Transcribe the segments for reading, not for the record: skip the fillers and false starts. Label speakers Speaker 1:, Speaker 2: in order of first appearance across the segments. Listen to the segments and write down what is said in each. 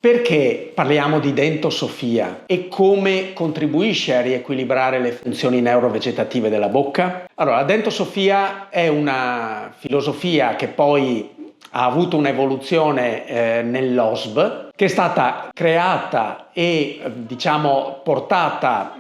Speaker 1: Perché parliamo di dentosofia e come contribuisce a riequilibrare le funzioni neurovegetative della bocca? Allora, la dentosofia è una filosofia che poi ha avuto un'evoluzione nell'OSB, che è stata creata e portata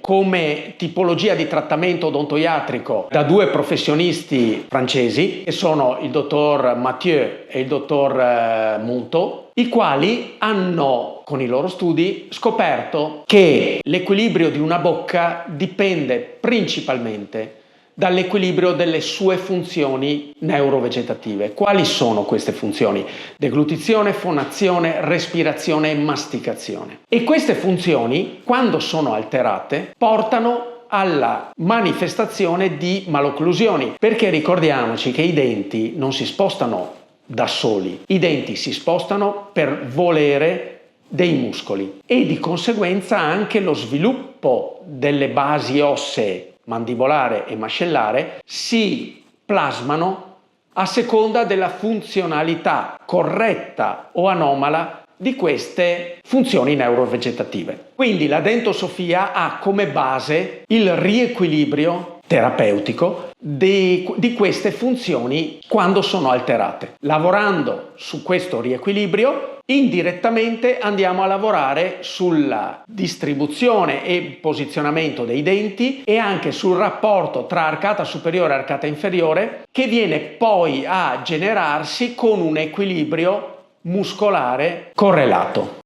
Speaker 1: come tipologia di trattamento odontoiatrico da due professionisti francesi, che sono il dottor Mathieu e il dottor Munto, i quali hanno, con i loro studi, scoperto che l'equilibrio di una bocca dipende principalmente dall'equilibrio delle sue funzioni neurovegetative. Quali sono queste funzioni? Deglutizione, fonazione, respirazione e masticazione. E queste funzioni, quando sono alterate, portano alla manifestazione di malocclusioni, perché ricordiamoci che i denti non si spostano da soli, i denti si spostano per volere dei muscoli e di conseguenza anche lo sviluppo delle basi ossee mandibolare e mascellare si plasmano a seconda della funzionalità corretta o anomala di queste funzioni neurovegetative. Quindi la dentosofia ha come base il riequilibrio terapeutico di queste funzioni quando sono alterate. Lavorando su questo riequilibrio, indirettamente andiamo a lavorare sulla distribuzione e posizionamento dei denti e anche sul rapporto tra arcata superiore e arcata inferiore, che viene poi a generarsi con un equilibrio muscolare correlato.